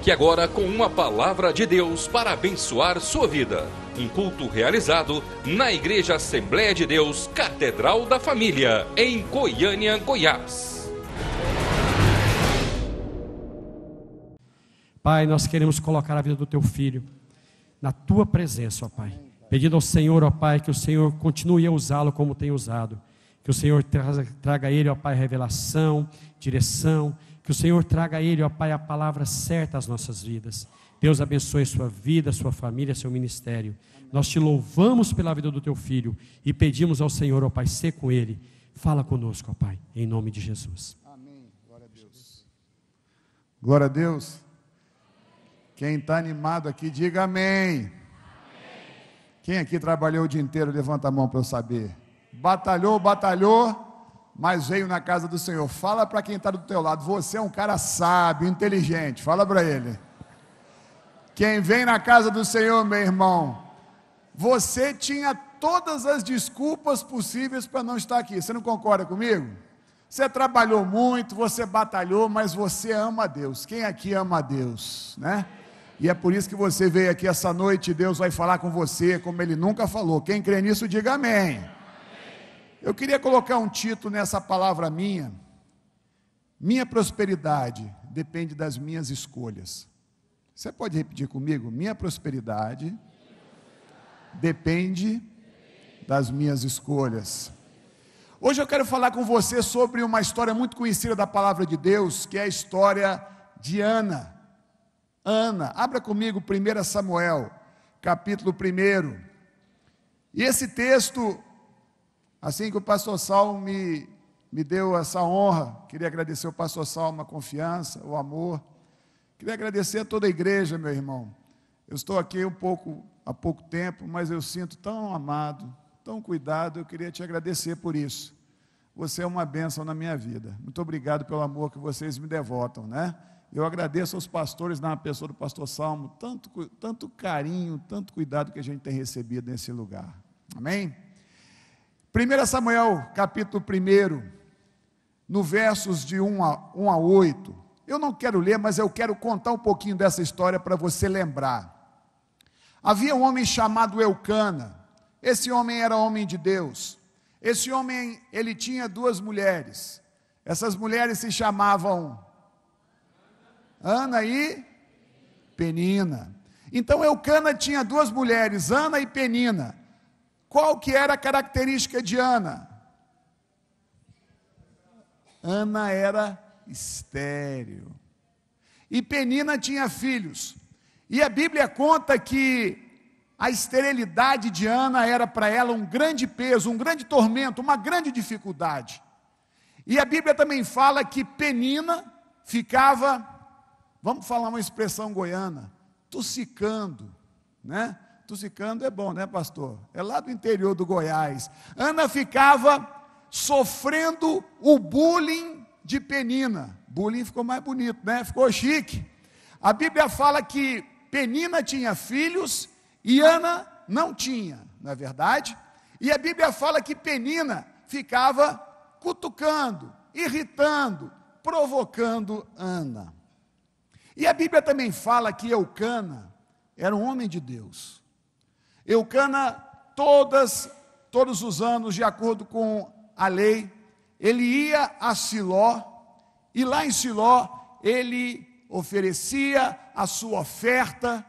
Fique agora com uma palavra de Deus para abençoar sua vida. Um culto realizado na Igreja Assembleia de Deus, Catedral da Família, em Goiânia, Goiás. Pai, nós queremos colocar a vida do teu filho na tua presença, ó Pai. Pedindo ao Senhor, ó Pai, que o Senhor continue a usá-lo como tem usado. Que o Senhor traga a ele, ó Pai, revelação, direção. Que o Senhor traga a ele, ó Pai, a palavra certa às nossas vidas. Deus abençoe sua vida, sua família, seu ministério. Nós te louvamos pela vida do teu filho e pedimos ao Senhor, ó Pai, ser com ele. Fala conosco, ó Pai, em nome de Jesus. Amém. Glória a Deus. Glória a Deus. Quem está animado aqui, diga amém. Quem aqui trabalhou o dia inteiro, levanta a mão para eu saber. Batalhou, mas veio na casa do Senhor. Fala para quem está do teu lado, você é um cara sábio, inteligente. Fala para ele. Quem vem na casa do Senhor, meu irmão, você tinha todas as desculpas possíveis para não estar aqui. Você não concorda comigo? Você trabalhou muito, você batalhou, mas você ama a Deus. Quem aqui ama a Deus, né? E é por isso que você veio aqui essa noite. Deus vai falar com você como Ele nunca falou. Quem crê nisso, diga amém. Eu queria colocar um título nessa palavra minha. Minha prosperidade depende das minhas escolhas. Você pode repetir comigo? Minha prosperidade depende das minhas escolhas. Hoje eu quero falar com você sobre uma história muito conhecida da palavra de Deus, que é a história de Ana. Ana, abra comigo 1 Samuel, capítulo 1. E esse texto, assim que o pastor Saulo me deu essa honra, queria agradecer ao pastor Saulo a confiança, o amor. Queria agradecer a toda a igreja, meu irmão. Eu estou aqui há pouco tempo, mas eu sinto tão amado, tão cuidado. Eu queria te agradecer por isso. Você é uma bênção na minha vida. Muito obrigado pelo amor que vocês me devotam, né? Eu agradeço aos pastores, na pessoa do pastor Salmo, tanto carinho, tanto cuidado que a gente tem recebido nesse lugar. Amém? 1 Samuel, capítulo 1, no versos de 1 a 8. Eu não quero ler, mas eu quero contar um pouquinho dessa história para você lembrar. Havia um homem chamado Eucana. Esse homem era homem de Deus. Esse homem, ele tinha 2 mulheres. Essas mulheres se chamavam Ana e Penina. Então Eucana tinha 2 mulheres, Ana e Penina. Qual que era a característica de Ana? Ana era estéril. E Penina tinha filhos. E a Bíblia conta que a esterilidade de Ana era para ela um grande peso, um grande tormento, uma grande dificuldade. E a Bíblia também fala que Penina ficava, vamos falar uma expressão goiana, tussicando, né? Tussicando é bom, né, pastor? É lá do interior do Goiás. Ana ficava sofrendo o bullying de Penina. Bullying ficou mais bonito, né? Ficou chique. A Bíblia fala que Penina tinha filhos e Ana não tinha, não é verdade? E a Bíblia fala que Penina ficava cutucando, irritando, provocando Ana. E a Bíblia também fala que Eucana era um homem de Deus. Eucana, todos os anos, de acordo com a lei, ele ia a Siló, e lá em Siló, ele oferecia a sua oferta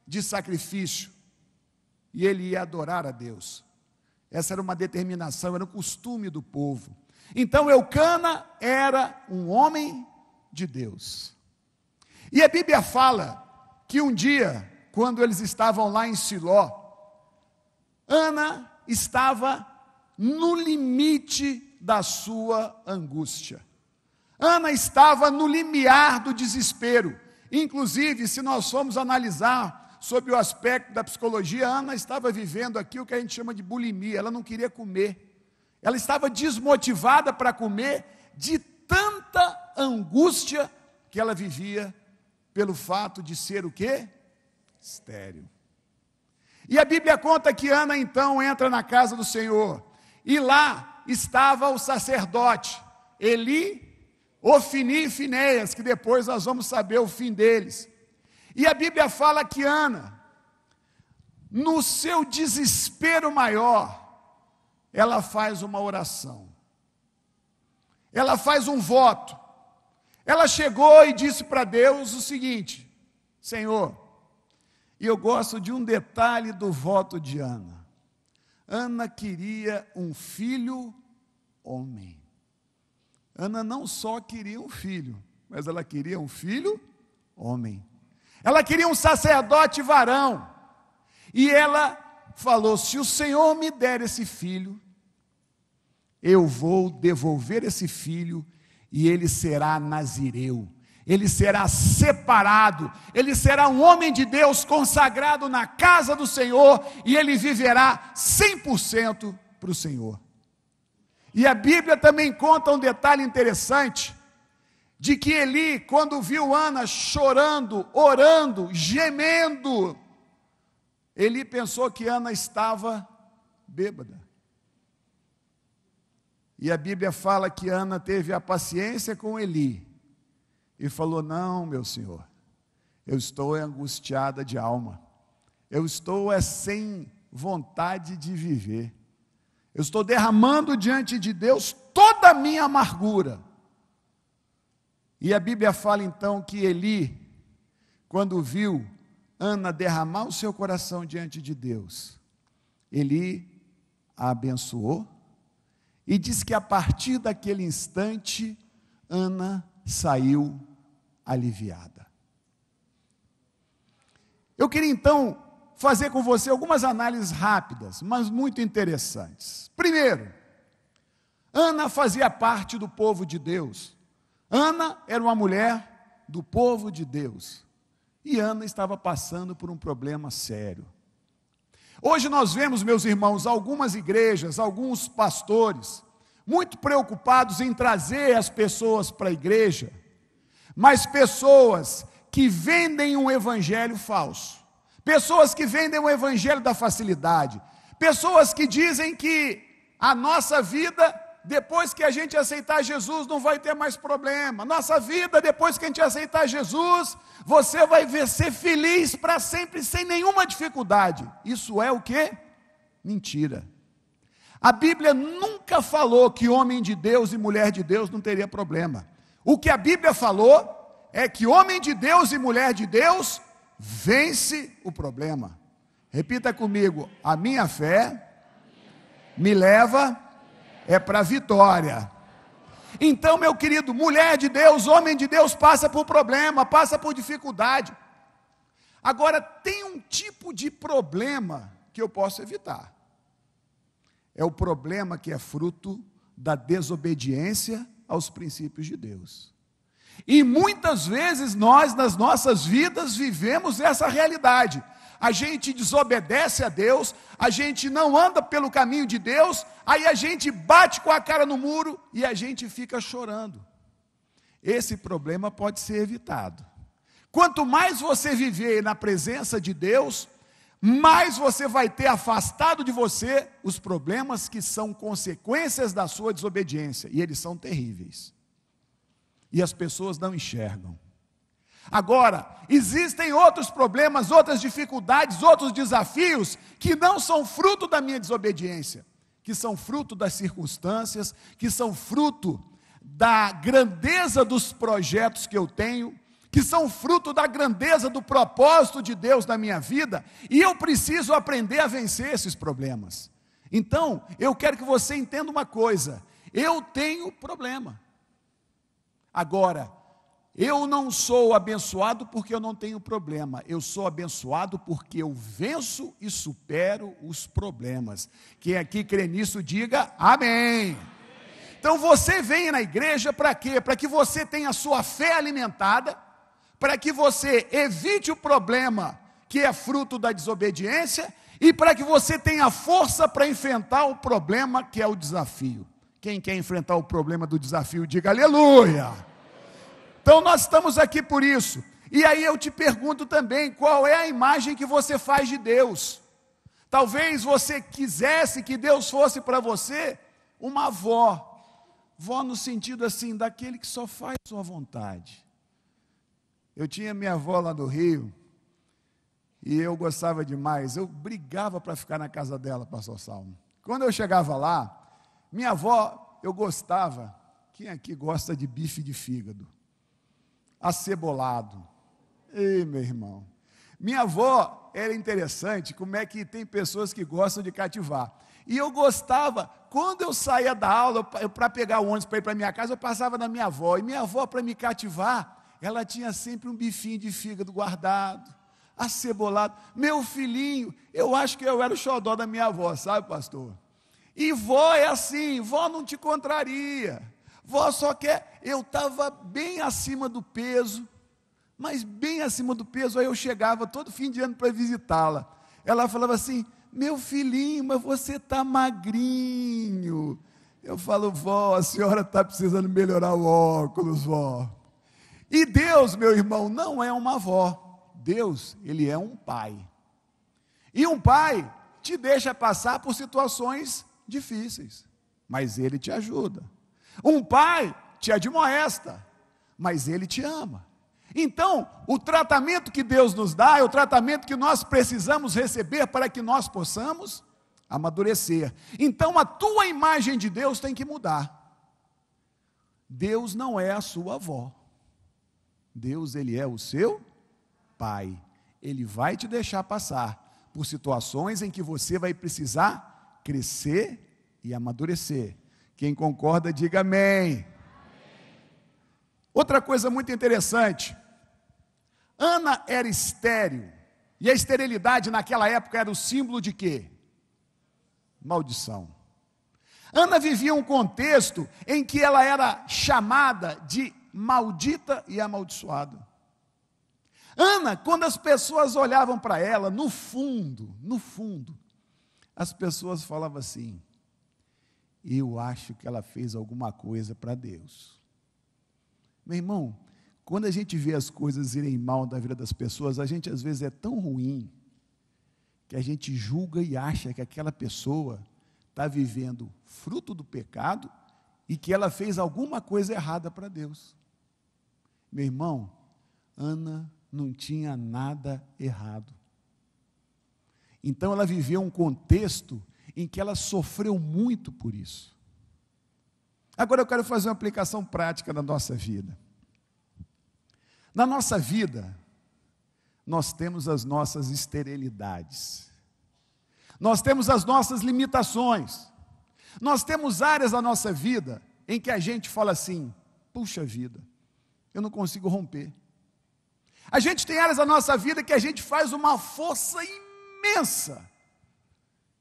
de sacrifício, e ele ia adorar a Deus. Essa era uma determinação, era um costume do povo. Então Eucana era um homem de Deus. E a Bíblia fala que um dia, quando eles estavam lá em Siló, Ana estava no limite da sua angústia. Ana estava no limiar do desespero. Inclusive, se nós formos analisar sobre o aspecto da psicologia, Ana estava vivendo aqui o que a gente chama de bulimia. Ela não queria comer. Ela estava desmotivada para comer de tanta angústia que ela vivia pelo fato de ser o quê? Estéril. E a Bíblia conta que Ana então entra na casa do Senhor, e lá estava o sacerdote, Eli, Ofni e Finéias, que depois nós vamos saber o fim deles. E a Bíblia fala que Ana, no seu desespero maior, ela faz uma oração. Ela faz um voto. Ela chegou e disse para Deus o seguinte: Senhor, e eu gosto de um detalhe do voto de Ana. Ana queria um filho homem. Ana não só queria um filho, mas ela queria um filho homem. Ela queria um sacerdote varão. E ela falou: se o Senhor me der esse filho, eu vou devolver esse filho e ele será nazireu. Ele será separado, ele será um homem de Deus consagrado na casa do Senhor e ele viverá 100% para o Senhor. E a Bíblia também conta um detalhe interessante, de que Eli, quando viu Ana chorando, orando, gemendo, Eli pensou que Ana estava bêbada. E a Bíblia fala que Ana teve a paciência com Eli e falou: não, meu senhor, eu estou angustiada de alma, eu estou sem vontade de viver, eu estou derramando diante de Deus toda a minha amargura. E a Bíblia fala então que Eli, quando viu Ana derramar o seu coração diante de Deus, Eli a abençoou e diz que a partir daquele instante, Ana saiu aliviada. Eu queria então fazer com você algumas análises rápidas, mas muito interessantes. Primeiro, Ana fazia parte do povo de Deus. Ana era uma mulher do povo de Deus. E Ana estava passando por um problema sério. Hoje nós vemos, meus irmãos, algumas igrejas, alguns pastores, muito preocupados em trazer as pessoas para a igreja, mas pessoas que vendem um evangelho falso, pessoas que vendem um evangelho da facilidade, pessoas que dizem que a nossa vida, depois que a gente aceitar Jesus, não vai ter mais problema. Nossa vida, depois que a gente aceitar Jesus, você vai ser feliz para sempre, sem nenhuma dificuldade. Isso é o quê? Mentira. A Bíblia nunca falou que homem de Deus e mulher de Deus não teria problema. O que a Bíblia falou é que homem de Deus e mulher de Deus vence o problema. Repita comigo: a minha fé me leva para a vitória. Então, meu querido, mulher de Deus, homem de Deus, passa por problema, passa por dificuldade. Agora, tem um tipo de problema que eu posso evitar. É o problema que é fruto da desobediência aos princípios de Deus. E muitas vezes nós, nas nossas vidas, vivemos essa realidade. A gente desobedece a Deus, a gente não anda pelo caminho de Deus, aí a gente bate com a cara no muro e a gente fica chorando. Esse problema pode ser evitado. Quanto mais você viver na presença de Deus, mais você vai ter afastado de você os problemas que são consequências da sua desobediência, e eles são terríveis. E as pessoas não enxergam. Agora, existem outros problemas, outras dificuldades, outros desafios que não são fruto da minha desobediência, que são fruto das circunstâncias, que são fruto da grandeza dos projetos que eu tenho, que são fruto da grandeza do propósito de Deus na minha vida, e eu preciso aprender a vencer esses problemas. Então, eu quero que você entenda uma coisa: eu tenho problema. Agora, eu não sou abençoado porque eu não tenho problema, eu sou abençoado porque eu venço e supero os problemas. Quem aqui crê nisso, diga amém. Então você vem na igreja para quê? Para que você tenha a sua fé alimentada, para que você evite o problema que é fruto da desobediência, e para que você tenha força para enfrentar o problema que é o desafio. Quem quer enfrentar o problema do desafio, diga aleluia. Então nós estamos aqui por isso. E aí eu te pergunto também, qual é a imagem que você faz de Deus? Talvez você quisesse que Deus fosse para você uma avó. Vó no sentido assim, daquele que só faz sua vontade. Eu tinha minha avó lá no Rio, E eu gostava demais, eu brigava para ficar na casa dela, pastor Salmo. Quando eu chegava lá, minha avó, eu gostava, quem aqui gosta de bife de fígado? Acebolado. Ei, meu irmão. Minha avó, era interessante, como é que tem pessoas que gostam de cativar. E eu gostava, quando eu saía da aula, para pegar o ônibus para ir para minha casa, eu passava na minha avó. E minha avó, para me cativar, ela tinha sempre um bifinho de fígado guardado, acebolado. Meu filhinho, eu acho que eu era o xodó da minha avó, sabe, pastor? E vó é assim, vó não te contraria. Vó só quer, eu estava bem acima do peso, mas bem acima do peso, aí eu chegava todo fim de ano para visitá-la. Ela falava assim, meu filhinho, mas você está magrinho. Eu falo, vó, a senhora está precisando melhorar o óculos, vó. E Deus, meu irmão, não é uma avó. Deus, Ele é um pai. E um pai te deixa passar por situações difíceis, mas Ele te ajuda. Um pai te admoesta, mas Ele te ama. Então, o tratamento que Deus nos dá é o tratamento que nós precisamos receber para que nós possamos amadurecer. Então, a tua imagem de Deus tem que mudar. Deus não é a sua avó. Deus, Ele é o seu pai. Ele vai te deixar passar por situações em que você vai precisar crescer e amadurecer. Quem concorda, diga amém. Outra coisa muito interessante, Ana era estéril, e a esterilidade naquela época era o símbolo de quê? Maldição. Ana vivia um contexto em que ela era chamada de maldita e amaldiçoada. Ana, quando as pessoas olhavam para ela, no fundo, as pessoas falavam assim, eu acho que ela fez alguma coisa para Deus. Meu irmão, quando a gente vê as coisas irem mal na vida das pessoas, a gente às vezes é tão ruim, que a gente julga e acha que aquela pessoa está vivendo fruto do pecado, e que ela fez alguma coisa errada para Deus. Meu irmão, Ana não tinha nada errado. Então ela viveu um contexto em que ela sofreu muito por isso. Agora eu quero fazer uma aplicação prática na nossa vida. Na nossa vida, nós temos as nossas esterilidades, nós temos as nossas limitações, nós temos áreas da nossa vida em que a gente fala assim, puxa vida, eu não consigo romper. A gente tem áreas da nossa vida que a gente faz uma força imensa,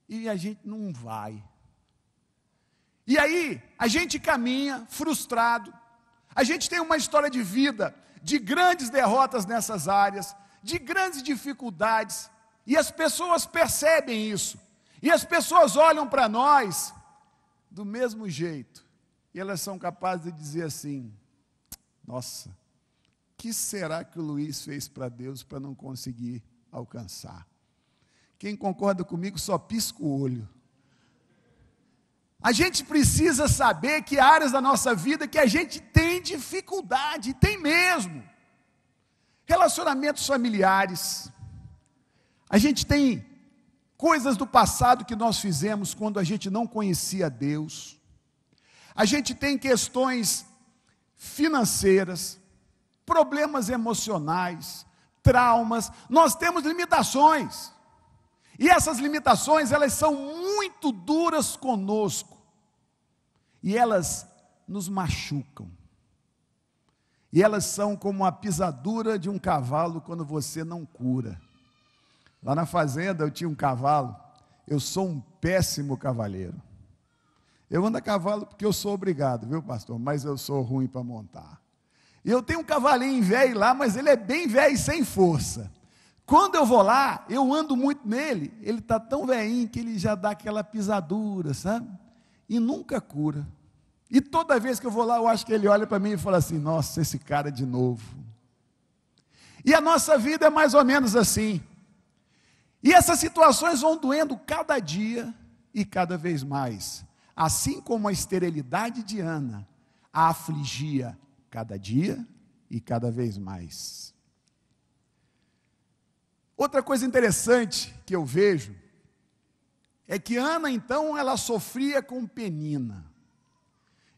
e a gente não vai. E aí, a gente caminha frustrado, a gente tem uma história de vida, de grandes derrotas nessas áreas, de grandes dificuldades, e as pessoas percebem isso, e as pessoas olham para nós do mesmo jeito, e elas são capazes de dizer assim, nossa, o que será que o Luiz fez para Deus para não conseguir alcançar? Quem concorda comigo só pisca o olho. A gente precisa saber que há áreas da nossa vida que a gente tem dificuldade, tem mesmo. Relacionamentos familiares. A gente tem coisas do passado que nós fizemos quando a gente não conhecia Deus. A gente tem questões financeiras, problemas emocionais, traumas. Nós temos limitações. E essas limitações, elas são muito duras conosco. E elas nos machucam. E elas são como a pisadura de um cavalo quando você não cura. Lá na fazenda eu tinha um cavalo. Eu sou um péssimo cavaleiro. Eu ando a cavalo porque eu sou obrigado, viu, pastor? Mas eu sou ruim para montar. E eu tenho um cavalinho velho lá, mas ele é bem velho e sem força. Quando eu vou lá, eu ando muito nele, ele está tão velhinho que ele já dá aquela pisadura, sabe? E nunca cura. E toda vez que eu vou lá, eu acho que ele olha para mim e fala assim, nossa, esse cara de novo. E a nossa vida é mais ou menos assim. E essas situações vão doendo cada dia e cada vez mais. Assim como a esterilidade de Ana a afligia cada dia e cada vez mais. Outra coisa interessante que eu vejo é que Ana, então, ela sofria com Penina.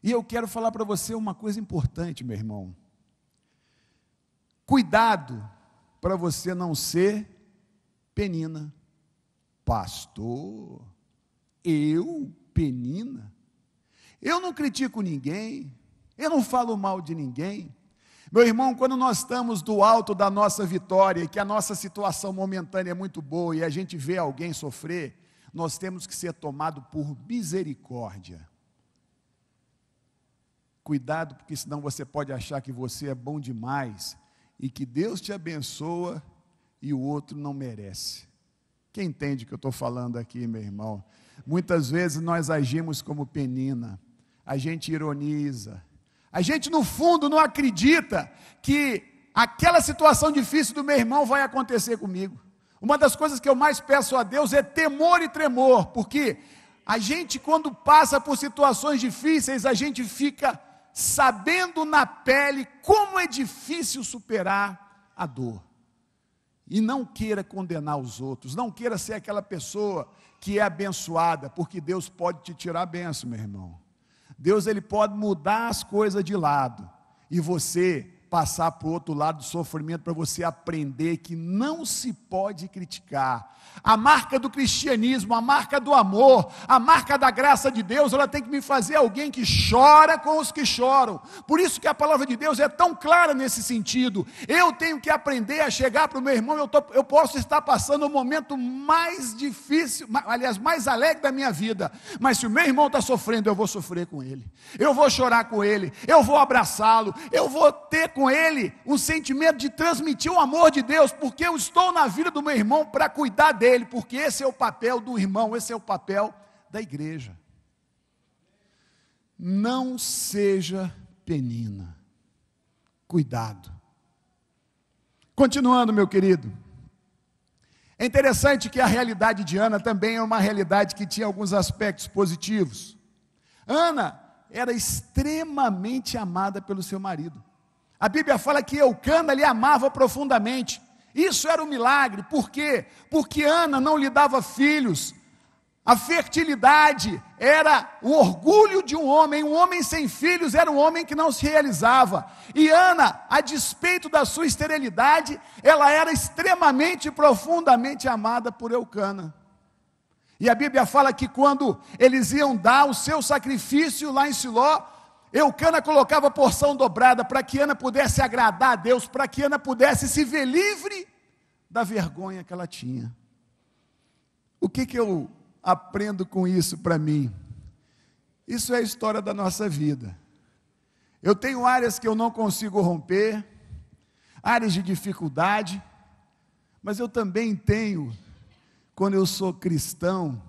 E eu quero falar para você uma coisa importante, meu irmão. Cuidado para você não ser Penina. Pastor, Penina? Eu não critico ninguém, eu não falo mal de ninguém. Meu irmão, quando nós estamos do alto da nossa vitória, que a nossa situação momentânea é muito boa e a gente vê alguém sofrer, nós temos que ser tomados por misericórdia. Cuidado, porque senão você pode achar que você é bom demais e que Deus te abençoa e o outro não merece. Quem entende o que eu estou falando aqui, meu irmão? Muitas vezes nós agimos como Penina, a gente ironiza, a gente no fundo não acredita que aquela situação difícil do meu irmão vai acontecer comigo. Uma das coisas que eu mais peço a Deus é temor e tremor, porque a gente quando passa por situações difíceis, a gente fica sabendo na pele como é difícil superar a dor. E não queira condenar os outros, não queira ser aquela pessoa que é abençoada, porque Deus pode te tirar a bênção, meu irmão. Deus, ele pode mudar as coisas de lado, e você passar para o outro lado do sofrimento, para você aprender que não se pode criticar. A marca do cristianismo, a marca do amor, a marca da graça de Deus, ela tem que me fazer alguém que chora com os que choram. Por isso que a palavra de Deus é tão clara nesse sentido. Eu tenho que aprender a chegar para o meu irmão, eu posso estar passando o momento mais difícil, aliás, mais alegre da minha vida, mas se o meu irmão está sofrendo, eu vou sofrer com ele, eu vou chorar com ele, eu vou abraçá-lo, eu vou ter com ele um sentimento de transmitir o amor de Deus, porque eu estou na vida do meu irmão para cuidar dele, porque esse é o papel do irmão, esse é o papel da igreja. Não seja Penina, cuidado. Continuando, meu querido, é interessante que a realidade de Ana também é uma realidade que tinha alguns aspectos positivos. Ana era extremamente amada pelo seu marido. A Bíblia fala que Eucana lhe amava profundamente. Isso era um milagre. Por quê? Porque Ana não lhe dava filhos. A fertilidade era o orgulho de um homem sem filhos era um homem que não se realizava. E Ana, a despeito da sua esterilidade, ela era extremamente e profundamente amada por Eucana. E a Bíblia fala que quando eles iam dar o seu sacrifício lá em Siló, Eucana colocava porção dobrada para que Ana pudesse agradar a Deus, para que Ana pudesse se ver livre da vergonha que ela tinha. O que eu aprendo com isso para mim? Isso é a história da nossa vida. Eu tenho áreas que eu não consigo romper, áreas de dificuldade, mas eu também tenho, quando eu sou cristão,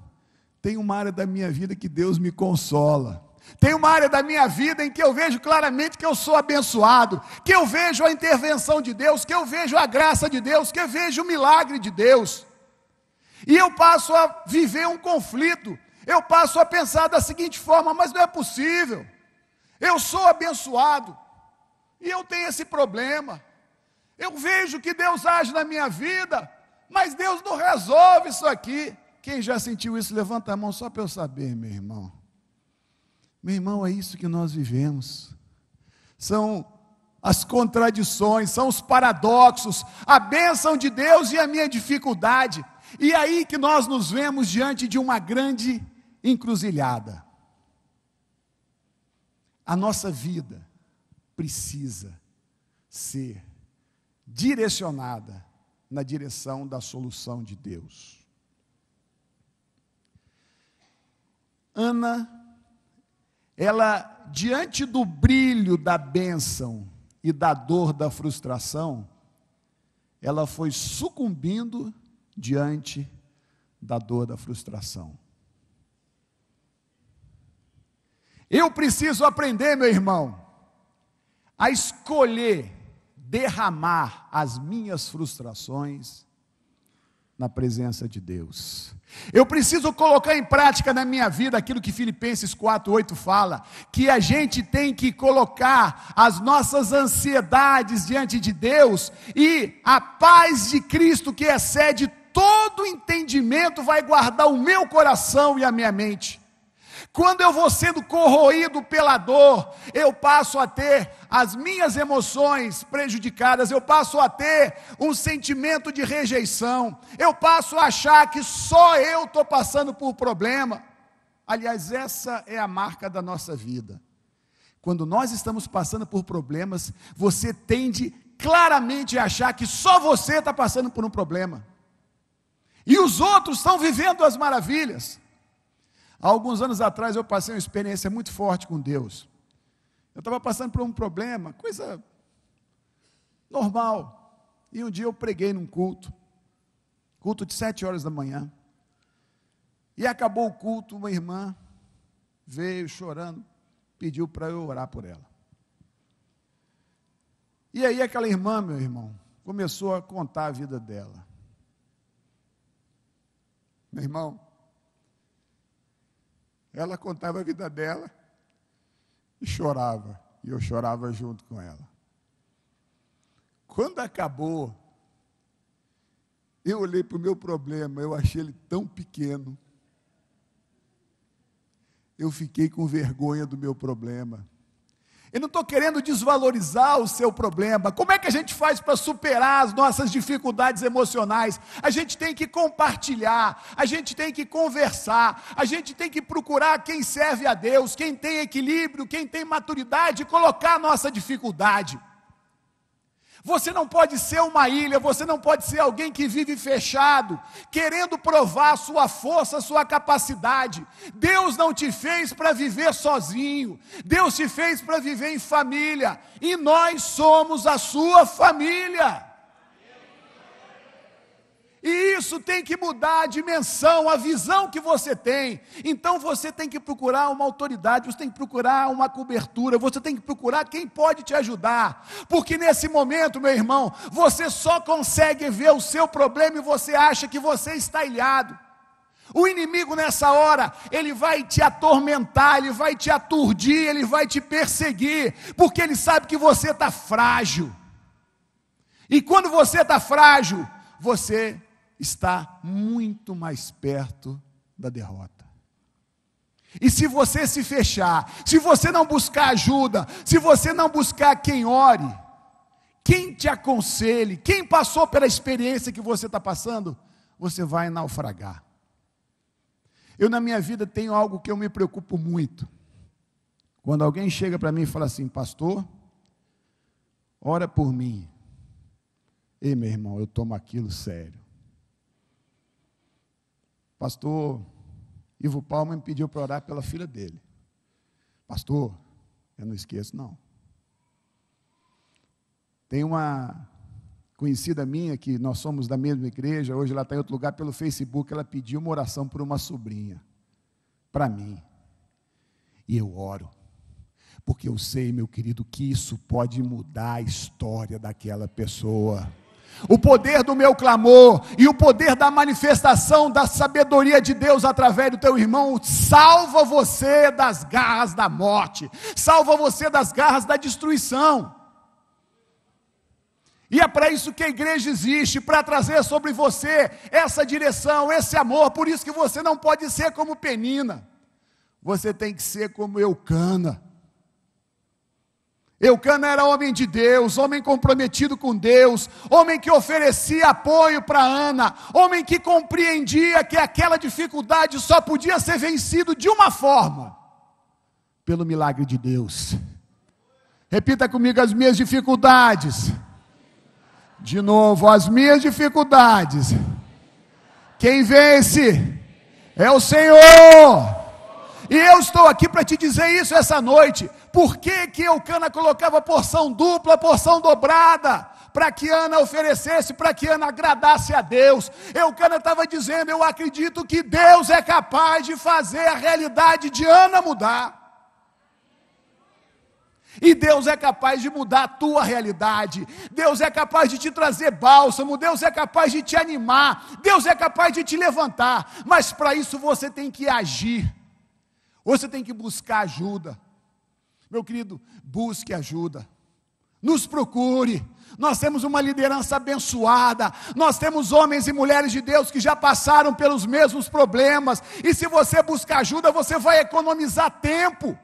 tem uma área da minha vida que Deus me consola. Tem uma área da minha vida em que eu vejo claramente que eu sou abençoado, que eu vejo a intervenção de Deus, que eu vejo a graça de Deus, que eu vejo o milagre de Deus. E eu passo a viver um conflito, eu passo a pensar da seguinte forma: mas não é possível, eu sou abençoado, e eu tenho esse problema, eu vejo que Deus age na minha vida, mas Deus não resolve isso aqui. Quem já sentiu isso, levanta a mão só para eu saber, meu irmão. Meu irmão, é isso que nós vivemos. São as contradições, são os paradoxos, a bênção de Deus e a minha dificuldade. E é aí que nós nos vemos diante de uma grande encruzilhada. A nossa vida precisa ser direcionada na direção da solução de Deus. Ana, ela, diante do brilho da bênção e da dor da frustração, ela foi sucumbindo diante da dor da frustração. Eu preciso aprender, meu irmão, a escolher derramar as minhas frustrações na presença de Deus. Eu preciso colocar em prática na minha vida aquilo que Filipenses 4:8 fala, que a gente tem que colocar as nossas ansiedades diante de Deus, e a paz de Cristo, que excede todo entendimento, vai guardar o meu coração e a minha mente. Quando eu vou sendo corroído pela dor, eu passo a ter as minhas emoções prejudicadas, eu passo a ter um sentimento de rejeição, eu passo a achar que só eu estou passando por problema. Aliás, essa é a marca da nossa vida. Quando nós estamos passando por problemas, você tende claramente a achar que só você está passando por um problema, e os outros estão vivendo as maravilhas. Há alguns anos atrás eu passei uma experiência muito forte com Deus. Eu estava passando por um problema, coisa normal. E um dia eu preguei num culto de 7 horas da manhã. E acabou o culto, uma irmã veio chorando, pediu para eu orar por ela. E aí aquela irmã, meu irmão, começou a contar a vida dela. Meu irmão, ela contava a vida dela e chorava, e eu chorava junto com ela. Quando acabou, eu olhei para o meu problema, eu achei ele tão pequeno. Eu fiquei com vergonha do meu problema. Eu não estou querendo desvalorizar o seu problema. Como é que a gente faz para superar as nossas dificuldades emocionais? A gente tem que compartilhar, a gente tem que conversar, a gente tem que procurar quem serve a Deus, quem tem equilíbrio, quem tem maturidade, e colocar a nossa dificuldade. Você não pode ser uma ilha, você não pode ser alguém que vive fechado, querendo provar sua força, sua capacidade. Deus não te fez para viver sozinho, Deus te fez para viver em família, e nós somos a sua família. E isso tem que mudar a dimensão, a visão que você tem. Então você tem que procurar uma autoridade, você tem que procurar uma cobertura, você tem que procurar quem pode te ajudar. Porque nesse momento, meu irmão, você só consegue ver o seu problema e você acha que você está ilhado. O inimigo nessa hora, ele vai te atormentar, ele vai te aturdir, ele vai te perseguir, porque ele sabe que você está frágil. E quando você está frágil, você está muito mais perto da derrota. E se você se fechar, se você não buscar ajuda, se você não buscar quem ore, quem te aconselhe, quem passou pela experiência que você está passando, você vai naufragar. Eu na minha vida tenho algo que eu me preocupo muito. Quando alguém chega para mim e fala assim: pastor, ora por mim. Ei, meu irmão, eu tomo aquilo sério. Pastor Ivo Palma me pediu para orar pela filha dele. Pastor, eu não esqueço não. Tem uma conhecida minha, que nós somos da mesma igreja, hoje ela está em outro lugar, pelo Facebook, ela pediu uma oração por uma sobrinha, para mim. E eu oro, porque eu sei, meu querido, que isso pode mudar a história daquela pessoa. O poder do meu clamor e o poder da manifestação da sabedoria de Deus através do teu irmão salva você das garras da morte, salva você das garras da destruição. E é para isso que a igreja existe, para trazer sobre você essa direção, esse amor. Por isso que você não pode ser como Penina, você tem que ser como Eucana. Eucana era homem de Deus, homem comprometido com Deus, homem que oferecia apoio para Ana, homem que compreendia que aquela dificuldade só podia ser vencido de uma forma: pelo milagre de Deus. Repita comigo: as minhas dificuldades. De novo, as minhas dificuldades. Quem vence é o Senhor. E eu estou aqui para te dizer isso essa noite. Por que que Eucana colocava porção dupla, porção dobrada? Para que Ana oferecesse, para que Ana agradasse a Deus. Eucana estava dizendo: eu acredito que Deus é capaz de fazer a realidade de Ana mudar. E Deus é capaz de mudar a tua realidade. Deus é capaz de te trazer bálsamo. Deus é capaz de te animar. Deus é capaz de te levantar. Mas para isso você tem que agir. Você tem que buscar ajuda. Meu querido, busque ajuda. Nos procure. Nós temos uma liderança abençoada. Nós temos homens e mulheres de Deus que já passaram pelos mesmos problemas. E se você buscar ajuda, você vai economizar tempo.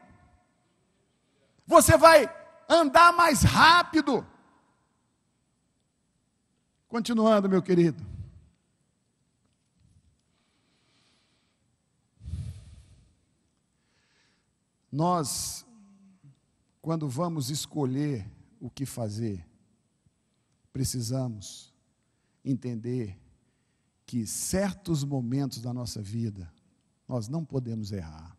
Você vai andar mais rápido. Continuando, meu querido. Nós, quando vamos escolher o que fazer, precisamos entender que certos momentos da nossa vida, nós não podemos errar.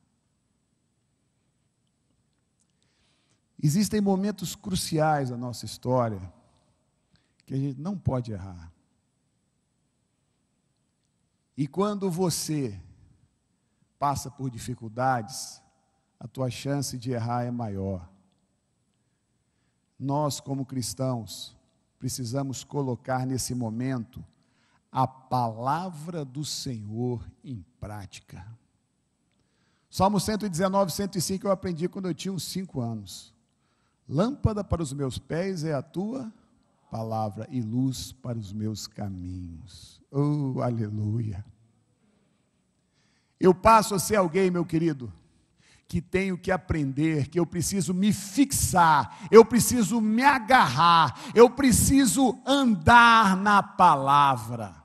Existem momentos cruciais da nossa história que a gente não pode errar. E quando você passa por dificuldades, a tua chance de errar é maior. Nós, como cristãos, precisamos colocar nesse momento a palavra do Senhor em prática. Salmo 119, 105 eu aprendi quando eu tinha uns 5 anos. Lâmpada para os meus pés é a tua palavra e luz para os meus caminhos. Oh, aleluia! Eu passo a ser alguém, meu querido, que tenho que aprender, que eu preciso me fixar, eu preciso me agarrar, eu preciso andar na palavra.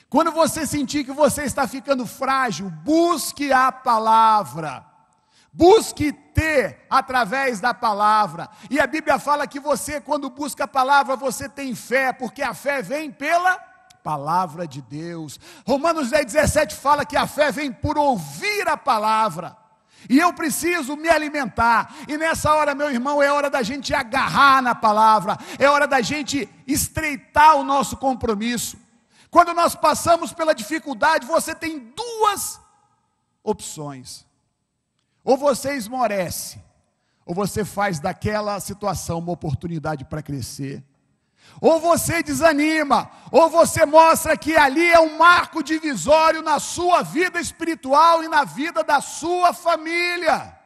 Quando você sentir que você está ficando frágil, busque a palavra. Busque ter através da palavra. E a Bíblia fala que você, quando busca a palavra, você tem fé, porque a fé vem pela palavra de Deus. Romanos 10:17 fala que a fé vem por ouvir a palavra. E eu preciso me alimentar. E nessa hora, meu irmão, é hora da gente agarrar na palavra. É hora da gente estreitar o nosso compromisso. Quando nós passamos pela dificuldade, você tem 2 opções. Ou você esmorece, ou você faz daquela situação uma oportunidade para crescer. Ou você desanima, ou você mostra que ali é um marco divisório na sua vida espiritual e na vida da sua família.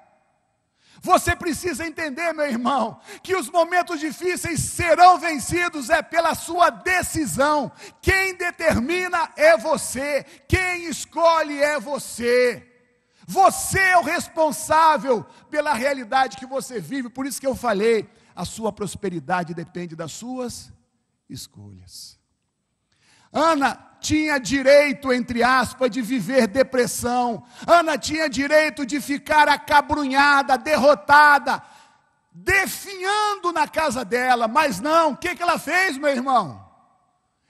Você precisa entender, meu irmão, que os momentos difíceis serão vencidos pela sua decisão. Quem determina é você, quem escolhe é você. Você é o responsável pela realidade que você vive. Por isso que eu falei, a sua prosperidade depende das suas escolhas. Ana tinha direito, entre aspas, de viver depressão. Ana tinha direito de ficar acabrunhada, derrotada, definhando na casa dela. Mas não, o que ela fez, meu irmão?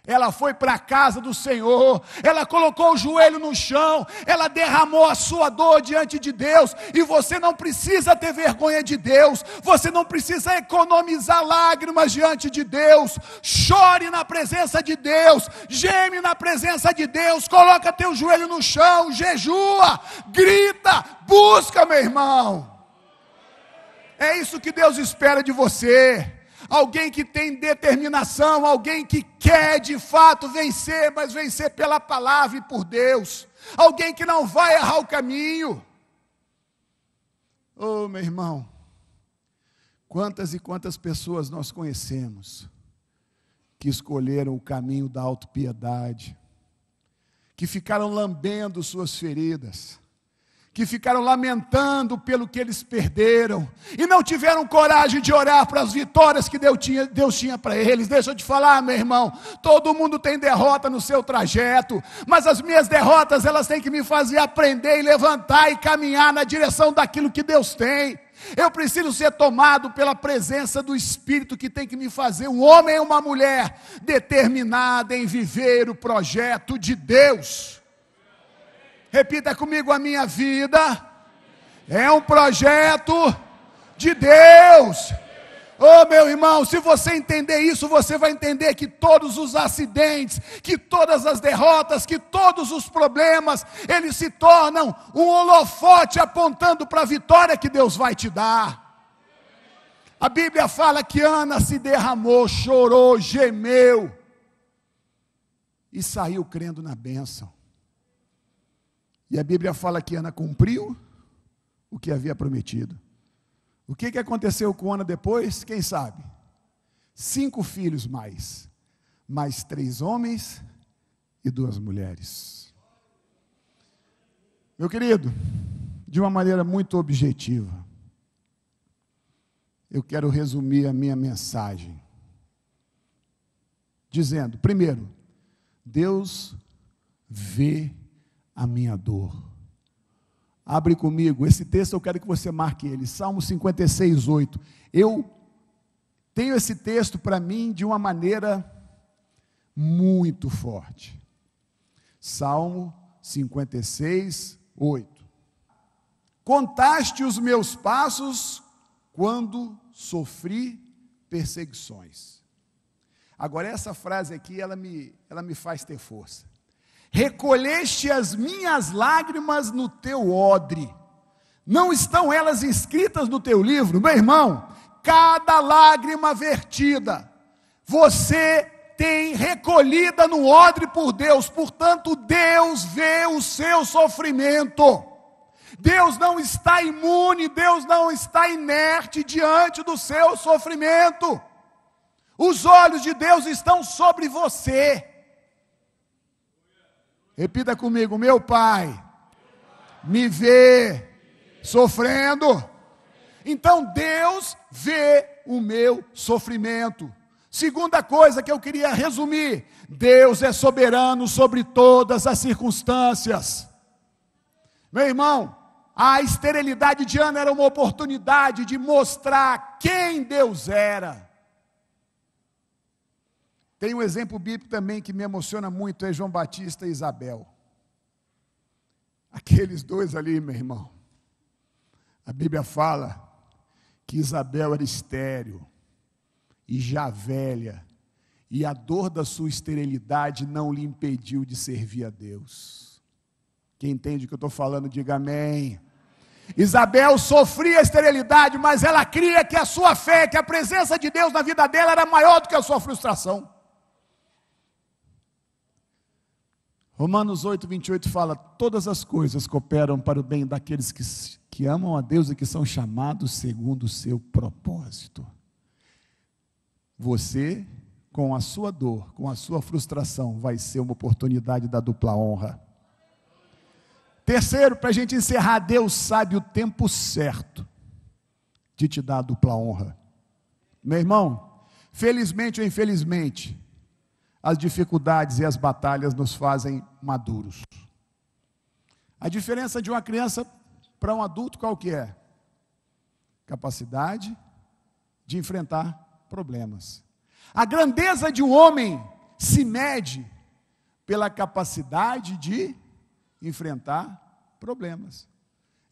Ela foi para a casa do Senhor, ela colocou o joelho no chão, ela derramou a sua dor diante de Deus, e você não precisa ter vergonha de Deus, você não precisa economizar lágrimas diante de Deus. Chore na presença de Deus, geme na presença de Deus, coloca teu joelho no chão, jejua, grita, busca, meu irmão. É isso que Deus espera de você. Alguém que tem determinação, alguém que quer de fato vencer, mas vencer pela palavra e por Deus. Alguém que não vai errar o caminho. Oh, meu irmão, quantas e quantas pessoas nós conhecemos que escolheram o caminho da autopiedade, que ficaram lambendo suas feridas, que ficaram lamentando pelo que eles perderam, e não tiveram coragem de orar para as vitórias que Deus tinha para eles. Deixa eu te falar, meu irmão, todo mundo tem derrota no seu trajeto, mas as minhas derrotas, elas têm que me fazer aprender e levantar e caminhar na direção daquilo que Deus tem. Eu preciso ser tomado pela presença do Espírito, que tem que me fazer um homem ou uma mulher determinada em viver o projeto de Deus. Repita comigo: a minha vida é um projeto de Deus. Oh, meu irmão, se você entender isso, você vai entender que todos os acidentes, que todas as derrotas, que todos os problemas, eles se tornam um holofote apontando para a vitória que Deus vai te dar. A Bíblia fala que Ana se derramou, chorou, gemeu e saiu crendo na bênção. E a Bíblia fala que Ana cumpriu o que havia prometido. O que aconteceu com Ana depois? Quem sabe? 5 filhos mais 3 homens e 2 mulheres. Meu querido, de uma maneira muito objetiva, eu quero resumir a minha mensagem, dizendo, primeiro, Deus vê a minha dor. Abre comigo, esse texto eu quero que você marque ele, Salmo 56, 8. Eu tenho esse texto para mim de uma maneira muito forte. Salmo 56, 8. Contaste os meus passos quando sofri perseguições. Agora essa frase aqui, ela me faz ter força. Recolheste as minhas lágrimas no teu odre. Não estão elas inscritas no teu livro? Meu irmão, cada lágrima vertida, você tem recolhida no odre por Deus. Portanto, Deus vê o seu sofrimento. Deus não está imune, Deus não está inerte diante do seu sofrimento. Os olhos de Deus estão sobre você. Repita comigo, meu Pai me vê sofrendo. Então Deus vê o meu sofrimento. Segunda coisa que eu queria resumir: Deus é soberano sobre todas as circunstâncias. Meu irmão, a esterilidade de Ana era uma oportunidade de mostrar quem Deus era. Tem um exemplo bíblico também que me emociona muito, é João Batista e Isabel. Aqueles dois ali, meu irmão. A Bíblia fala que Isabel era estéril e já velha, e a dor da sua esterilidade não lhe impediu de servir a Deus. Quem entende o que eu estou falando, diga amém. Isabel sofria a esterilidade, mas ela cria que a sua fé, que a presença de Deus na vida dela era maior do que a sua frustração. Romanos 8, 28 fala: todas as coisas cooperam para o bem daqueles que amam a Deus e que são chamados segundo o seu propósito. Você, com a sua dor, com a sua frustração, vai ser uma oportunidade da dupla honra. Terceiro, para a gente encerrar, Deus sabe o tempo certo de te dar a dupla honra. Meu irmão, felizmente ou infelizmente, as dificuldades e as batalhas nos fazem maduros. A diferença de uma criança para um adulto qual que é? Capacidade de enfrentar problemas. A grandeza de um homem se mede pela capacidade de enfrentar problemas.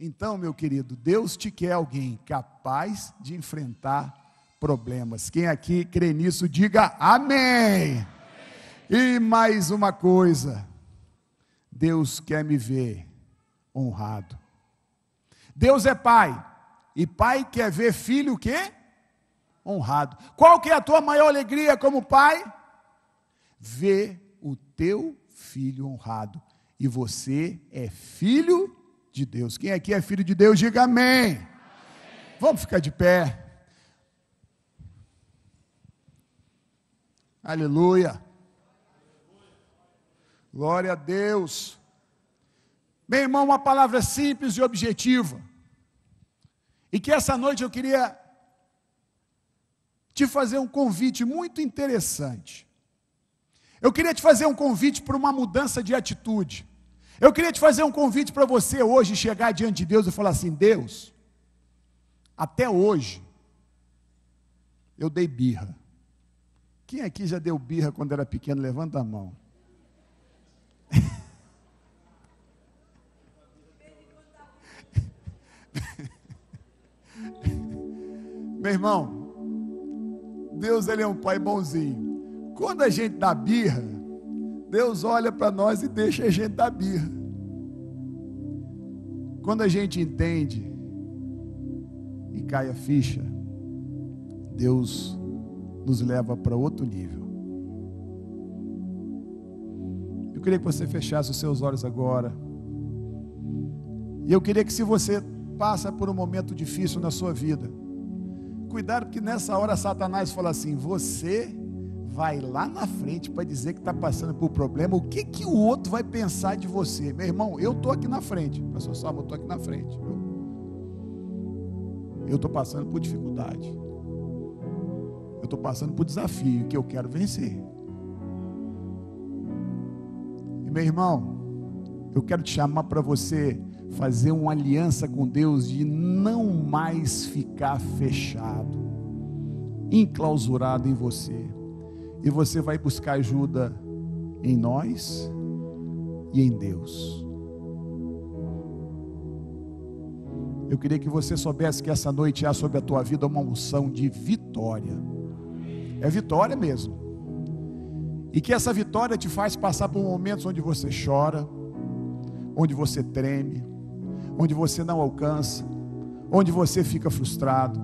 Então, meu querido, Deus te quer alguém capaz de enfrentar problemas. Quem aqui crê nisso, diga amém. E mais uma coisa, Deus quer me ver honrado. Deus é pai, e pai quer ver filho o quê? Honrado. Qual que é a tua maior alegria como pai? Ver o teu filho honrado. E você é filho de Deus. Quem aqui é filho de Deus, diga amém. Amém. Vamos ficar de pé. Aleluia. Glória a Deus. Meu irmão, uma palavra simples e objetiva. E que essa noite eu queria te fazer um convite muito interessante. Eu queria te fazer um convite para uma mudança de atitude. Eu queria te fazer um convite para você hoje chegar diante de Deus e falar assim: Deus, até hoje eu dei birra. Quem aqui já deu birra quando era pequeno? Levanta a mão. Meu irmão, Deus, ele é um pai bonzinho. Quando a gente dá birra, Deus olha para nós e deixa a gente dar birra. Quando a gente entende e cai a ficha, Deus nos leva para outro nível. Eu queria que você fechasse os seus olhos agora. E eu queria que, se você passa por um momento difícil na sua vida, cuidado, porque nessa hora Satanás fala assim: você vai lá na frente para dizer que está passando por problema. O que o outro vai pensar de você? Meu irmão, eu estou aqui na frente. Pastor Salmo, eu estou aqui na frente. Eu estou passando por dificuldade. Eu estou passando por desafio que eu quero vencer. E meu irmão, eu quero te chamar para você fazer uma aliança com Deus de não mais ficar fechado, enclausurado em você. E você vai buscar ajuda em nós e em Deus. Eu queria que você soubesse que essa noite há sobre a tua vida uma unção de vitória. É vitória mesmo. E que essa vitória te faz passar por momentos onde você chora, onde você treme, onde você não alcança, onde você fica frustrado.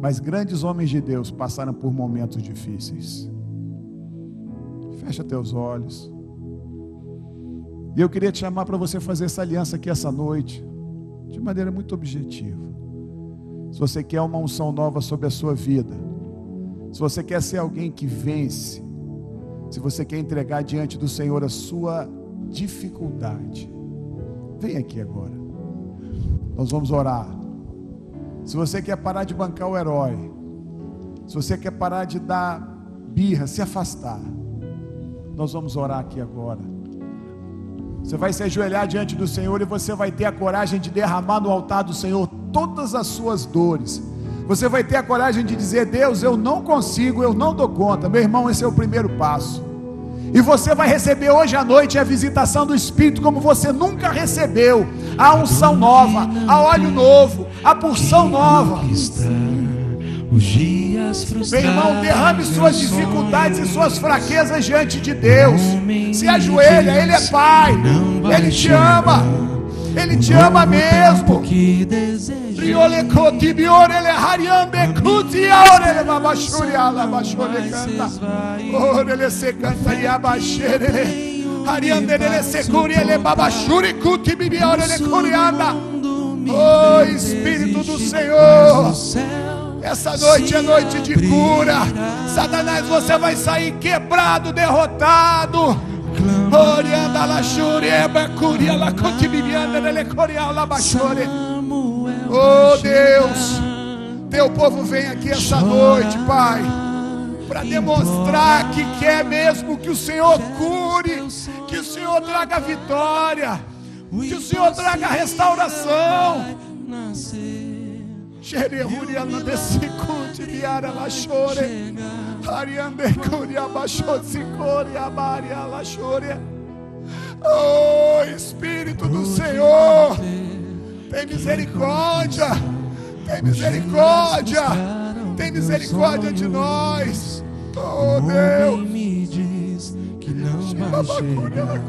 Mas grandes homens de Deus passaram por momentos difíceis. Fecha teus olhos. E eu queria te chamar para você fazer essa aliança aqui essa noite, de maneira muito objetiva. Se você quer uma unção nova sobre a sua vida, se você quer ser alguém que vence, se você quer entregar diante do Senhor a sua dificuldade, vem aqui agora. Nós vamos orar. Se você quer parar de bancar o herói, se você quer parar de dar birra, se afastar, nós vamos orar aqui agora. Você vai se ajoelhar diante do Senhor e você vai ter a coragem de derramar no altar do Senhor todas as suas dores. Você vai ter a coragem de dizer: Deus, eu não consigo, eu não dou conta. Meu irmão, esse é o primeiro passo. E você vai receber hoje à noite a visitação do Espírito como você nunca recebeu. A unção nova, a óleo novo, a porção nova. Meu irmão, derrame suas dificuldades e suas fraquezas diante de Deus. Se ajoelha, Ele é Pai, Ele te ama, Ele te ama mesmo. Oh, Espírito do Senhor, essa noite é noite de cura. Satanás, você vai sair quebrado, derrotado. Oh Deus, teu povo vem aqui essa noite, Pai, para demonstrar que quer mesmo que o Senhor cure, que o Senhor traga vitória, que o Senhor traga restauração. Oh, Espírito do Senhor, tem misericórdia, tem misericórdia, tem misericórdia de nós. Oh Deus, me diz que não vai chegar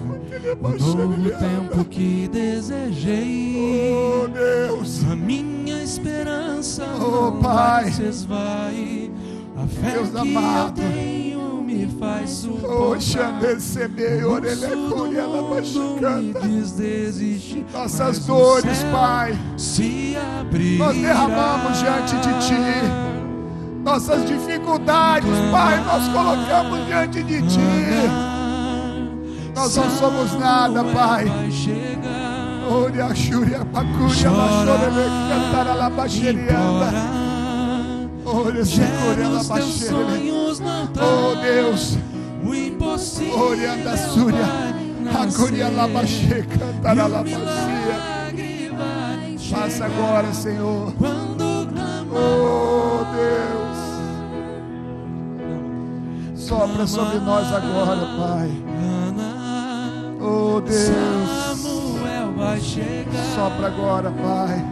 o novo tempo que desejei. Oh Deus, a minha esperança oh não Pai, vai se esvai. A fé Deus que amado, eu tenho me faz suportar. oh Xandecebe, me diz desistir, nossas dores, Pai, se abrir, nós derramamos diante de Ti. Nossas dificuldades, Pai, nós colocamos diante de Ti. Nós não somos nada, Pai. Oh Deus, o impossível faça agora, Senhor. Oh Deus, sopra sobre nós agora, Pai. Oh Deus, sopra agora, Pai.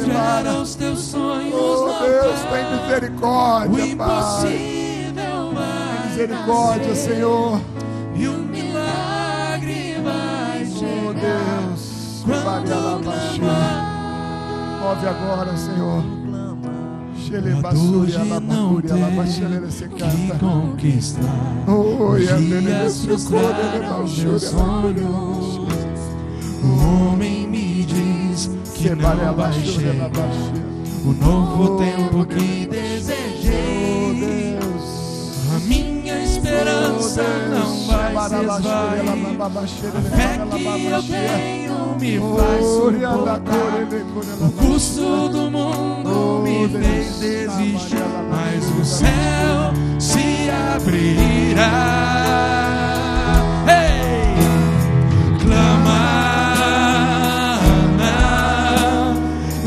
Entrega os teus sonhos, oh Deus, tem misericórdia, Pai. Tem misericórdia, Senhor. E o milagre vai chegar. Oh Deus, quando clamar move agora, Senhor. A dor de não ter que conquistar os dias frustraram meus sonhos. O homem me diz que não vai chegar o novo tempo que desejei. A minha esperança não vai se esvair. A fé que eu tenho me faz suportar. O custo do mundo me fez desistir, mas o céu se abrirá. Hey! Clama,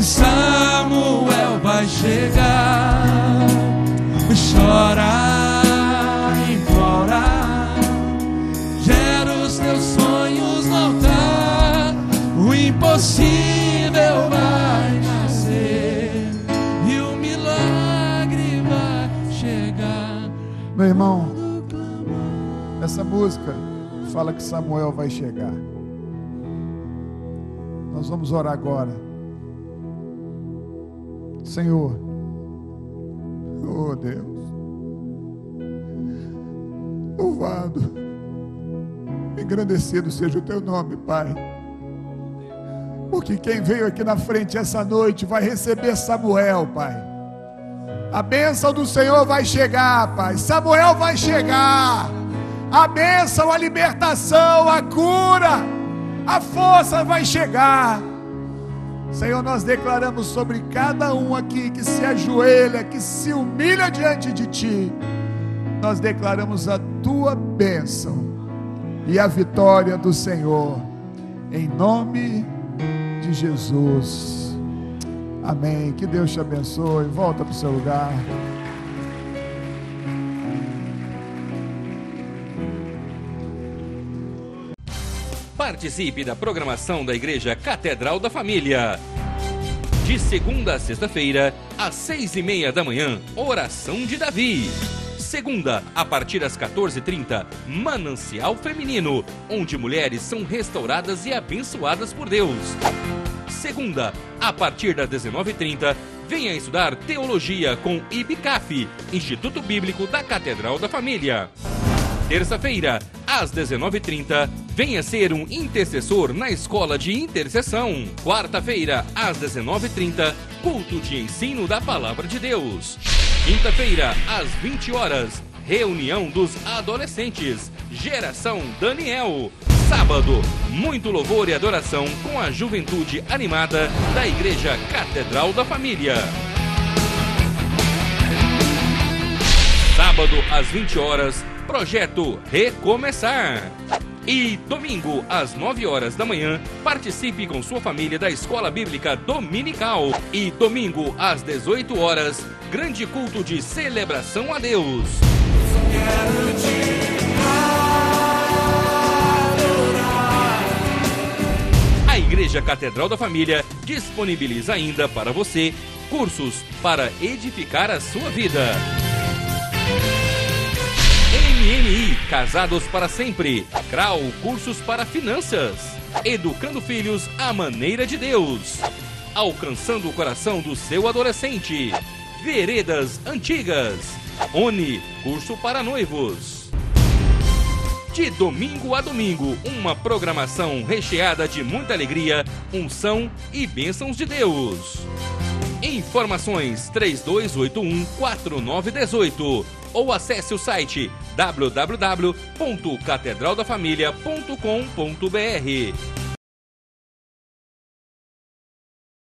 Samuel vai chegar. Chora, implora, gera os teus sonhos no altar. O impossível vai nascer e o milagre vai chegar. Meu irmão, essa música fala que Samuel vai chegar. Nós vamos orar agora. Senhor, oh Deus, louvado, engrandecido seja o teu nome, Pai, porque quem veio aqui na frente essa noite vai receber Samuel, Pai. A bênção do Senhor vai chegar, Pai. Samuel vai chegar. A bênção, a libertação, a cura, a força vai chegar. Senhor, nós declaramos sobre cada um aqui que se ajoelha, que se humilha diante de Ti, nós declaramos a Tua bênção e a vitória do Senhor, em nome de Jesus. Amém. Que Deus te abençoe. Volta para o seu lugar. Participe da programação da Igreja Catedral da Família. De segunda a sexta-feira, às 6:30 da manhã, Oração de Davi. Segunda, a partir das 14h30, Manancial Feminino, onde mulheres são restauradas e abençoadas por Deus. Segunda, a partir das 19h30, venha estudar Teologia com IBCAF, Instituto Bíblico da Catedral da Família. Terça-feira, às 19h30, venha ser um intercessor na Escola de Intercessão. Quarta-feira, às 19h30, culto de ensino da Palavra de Deus. Quinta-feira, às 20 horas, reunião dos adolescentes, Geração Daniel. Sábado, muito louvor e adoração com a juventude animada da Igreja Catedral da Família. Sábado, às 20 horas, Projeto Recomeçar. E domingo, às 9 horas da manhã, participe com sua família da Escola Bíblica Dominical. E domingo, às 18 horas, grande culto de celebração a Deus. A Igreja Catedral da Família disponibiliza ainda para você cursos para edificar a sua vida. MMI, Casados para Sempre. CRAU, cursos para finanças. Educando filhos à maneira de Deus. Alcançando o coração do seu adolescente. Veredas Antigas. ONI, curso para noivos. De domingo a domingo, uma programação recheada de muita alegria, unção e bênçãos de Deus. Informações 3281-4918 ou acesse o site www.catedraldafamilia.com.br.